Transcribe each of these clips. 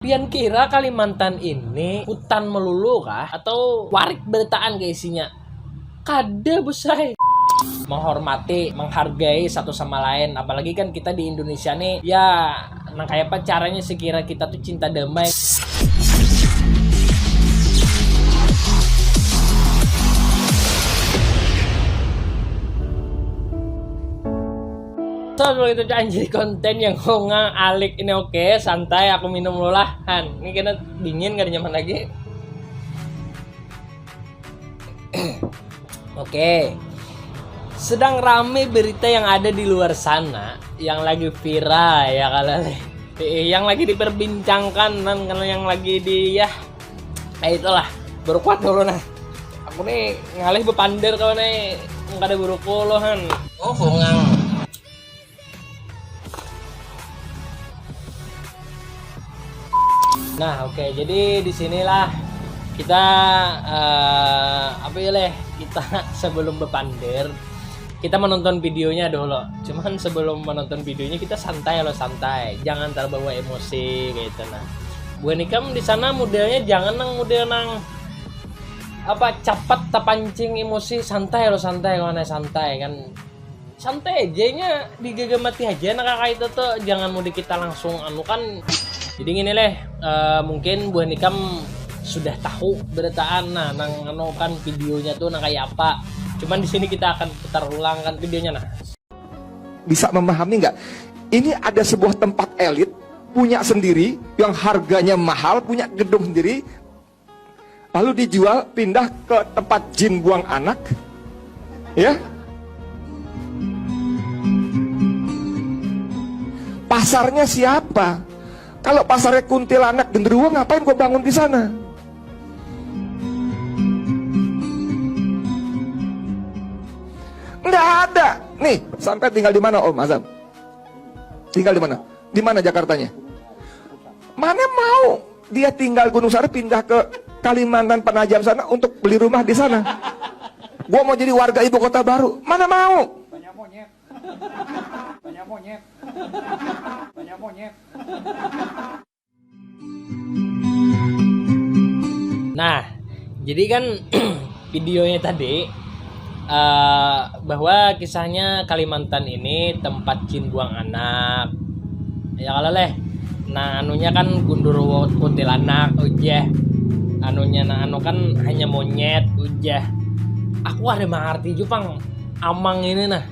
Pian kira Kalimantan ini hutan melulu kah? Atau warik bertaan ke isinya? Kada besai. Menghormati, menghargai satu sama lain. Apalagi kan kita di Indonesia nih, ya nah kayak apa caranya sekira kita tuh cinta damai. So, kalau itu anjir konten yang ngongang alik ini oke, santai aku minum dulu lah. Han, ini kena dingin gak ada nyaman lagi. Oke. Sedang rame berita yang ada di luar sana yang lagi viral ya kalau yang lagi diperbincangkan dan kalau yang lagi di ya itulah berkuat dulu nah. Aku nih ngalih bepander kau nih nggak ada buruku loh Han. Oh ngang. Nah oke, jadi disinilah kita apa ya leh kita sebelum bepander kita menonton videonya dulu. Cuman sebelum menonton videonya kita santai loh, santai, jangan terbawa emosi gitu nah. Bu Nikam di sana modelnya jangan model apa cepat terpancing emosi, santai loh, santai mana santai kan, santai aja nya digegemati aja nah kakak itu tuh, jangan mau kita langsung anu kan. Jadi gini leh, mungkin Bu Nikam sudah tahu beritaan nah nang anu kan videonya tuh nang kayak apa. Cuman di sini kita akan putar ulang kan videonya nah. Bisa memahami nggak? Ini ada sebuah tempat elit punya sendiri yang harganya mahal, punya gedung sendiri, lalu dijual pindah ke tempat jin buang anak, ya? Pasarnya siapa? Kalau pasarnya kuntilanak genderuwo, ngapain gua bangun di sana? Nggak ada. Nih, sampai tinggal di mana Om Azam? Tinggal di mana? Di mana Jakartanya? Mana mau dia tinggal Gunung Sari pindah ke Kalimantan Penajam sana untuk beli rumah di sana? Gua mau jadi warga ibu kota baru. Mana mau? Banyak monyet. Banyak monyet. Banyak monyet. Nah, jadi kan videonya tadi bahwa kisahnya Kalimantan ini tempat jin buang anak. Ya kalau leh, nah anunya kan Gundurwo kuntilanak ujah. Anunya nah anu kan hanya monyet ujah. Aku ada mengerti Jepang amang ini nah.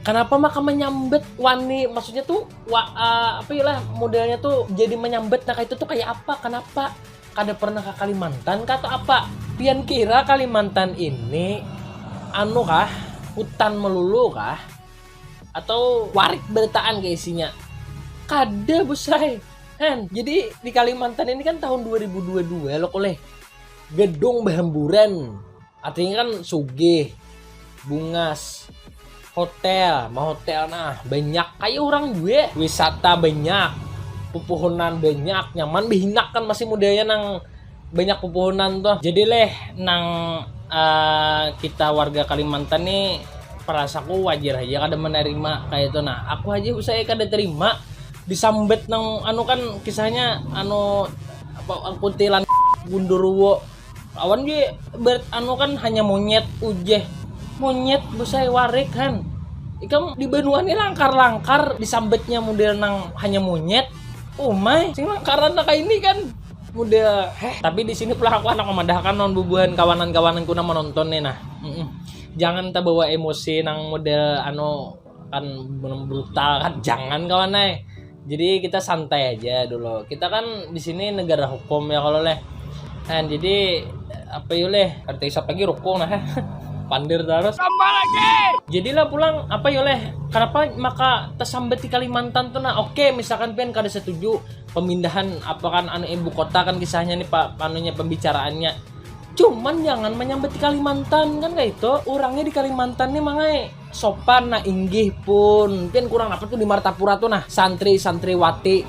Kenapa maka menyambet wani, maksudnya tuh apa ya lah modelnya tuh jadi menyambet nah itu tuh kayak apa? Kenapa? Kada pernah ke Kalimantan kata apa? Pian kira Kalimantan ini anu kah? Hutan melulu kah? Atau warik bertaan ke isinya? Kada besai. Han, jadi di Kalimantan ini kan tahun 2022 lo koleh gedung berhamburan. Artinya kan sugih, bungas, hotel, mau hotel nah banyak kayak orang gue, wisata banyak, pepohonan banyak, nyaman bihinak kan masih modelnya nang banyak pepohonan tuh. Jadi leh nang kita warga Kalimantan nih perasaku wajar aja kada menerima kayak itu nah. Aku aja saya kada terima disambet nang anu kan kisahnya anu apa kuntilan Gundurwo awan gue anu kan hanya monyet ujeh, monyet besai warik kan ikam di Banuan ini langkar-langkar disambetnya model nang hanya monyet. Oh my sing langkaran kayak ini kan model tapi di sini pula aku anak memandahkan non bubuhan kawanan-kawananku na menonton nih nah. Jangan terbawa emosi nang model anu kan brutal kan, jangan kawan nih. Jadi kita santai aja dulu. Kita kan di sini negara hukum ya kalau leh. Dan jadi apa yuk leh? Artis pagi rukung nah. Pandir terus. Tambah lagi. Jadilah pulang apa yuk leh? Kenapa maka tersambet di Kalimantan tuh nah? Oke, misalkan pian kada setuju pemindahan apa kan anu ibu kota kan kisahnya nih Pak panunya pembicaraannya. Cuman jangan menyambet di Kalimantan kan kayak itu. Orangnya di Kalimantan nih mangai sopan nah inggih pun. Pian kurang apa tuh di Martapura tuh nah santri-santriwati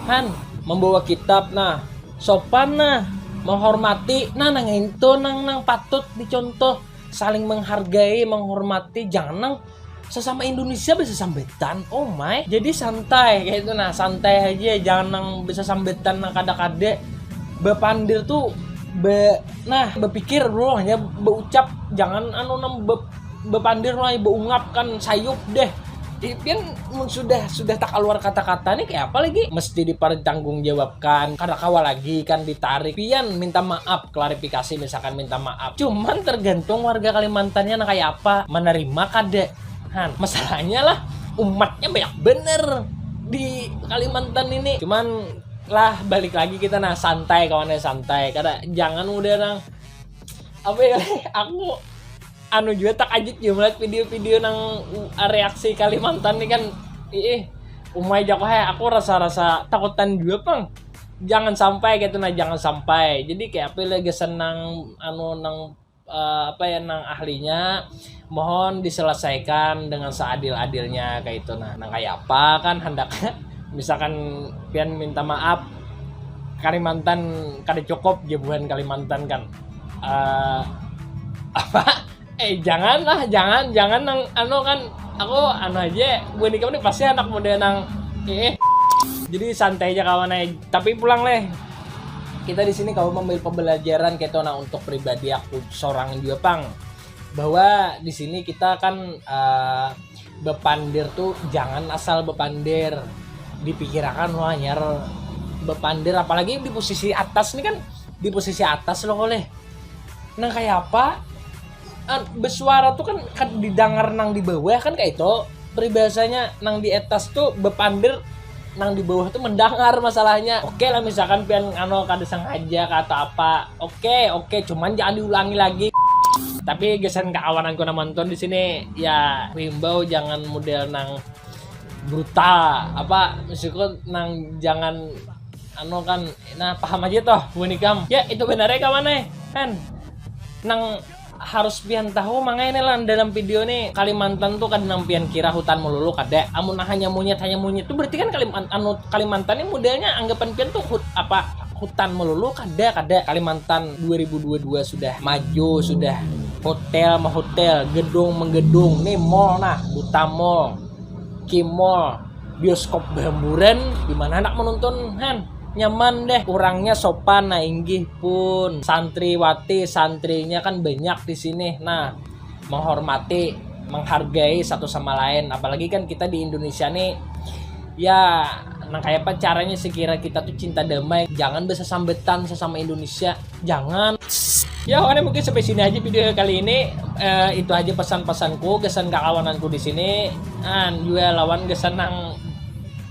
kan membawa kitab nah sopan nah menghormati nah nang itu nang patut dicontoh, saling menghargai menghormati, jangan nang sesama Indonesia bisa sambetan. Oh my. Jadi santai kayak itu, nah santai aja, jangan nang bisa sambetan nang kada-kade. Bepandir tuh berpikir bro, hanya berucap, jangan nang bepandir lah, beungap kan sayup deh. Pian sudah tak keluar kata-kata nih kayak apa lagi? Mesti dipertanggungjawabkan. Kada kawal lagi kan ditarik. Pian minta maaf, klarifikasi misalkan minta maaf. Cuman tergantung warga Kalimantannya kayak apa, menerima kada. Han, masalahnya lah umatnya banyak bener di Kalimantan ini. Cuman lah balik lagi kita santai kawannya, santai. Kada jangan udah nang apa ya, aku juga tak ajit juga melihat video-video nang reaksi Kalimantan nih kan. Umay jako aku rasa takutan juga pang. Jangan sampai gitu jangan sampai. Jadi kayak apa lagi senang nang nang ahlinya mohon diselesaikan dengan seadil-adilnya kayak itu nang kayak apa kan hendaknya misalkan pian minta maaf Kalimantan kada cukup jabuhan Kalimantan kan apa jangan nang kan aku aja gue nikah ini pasti anak muda nang jadi santai aja kawan aja. Tapi pulang leh kita di sini kalau mengambil pembelajaran kayak nah untuk pribadi aku seorang juga pang, bahwa di sini kita kan bepandir tuh jangan asal bepandir, dipikirkan wah nyar bepandir apalagi di posisi atas nih kan, di posisi atas loh oleh nang kayak apa bersuara tuh kan didengar nang di bawah kan kayak itu peribahasanya, nang di atas tuh bepandir, nang di bawah tuh mendengar masalahnya. Oke lah misalkan pian kada sengaja kata apa, oke cuman jangan diulangi lagi. Tapi gesan kawananku na nonton di sini ya himbau jangan model nang brutal apa maksudku nang jangan kan nah paham aja toh bunikam ya itu benarnya kawan kan nang harus pian tahu makanya lah dalam video nih Kalimantan tuh kan nang pian kira hutan melulu kada, amun hanya monyet tuh berarti kan Kalimantan ini modelnya anggapan pian tuh hutan melulu kada. Kalimantan 2022 sudah maju, sudah hotel, gedung menggedung nih, mall Buta Mall, Kim Mall, bioskop berhamburan di mana anak menonton nyaman deh, kurangnya sopan inggih pun santrinya kan banyak di sini. Nah, menghormati, menghargai satu sama lain. Apalagi kan kita di Indonesia nih ya nah kayak apa caranya sekira kita tuh cinta damai, jangan bisa sambetan sesama Indonesia, jangan. Ya mungkin sampai sini aja video kali ini. Itu aja pesan-pesanku, kesan kawananku di sini. Juga lawan kesan nang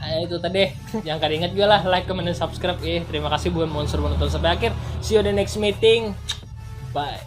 itu tadi yang kalian ingat juga lah, like, comment, dan subscribe. Terima kasih buat monster menonton sampai akhir. See you the next meeting. Bye.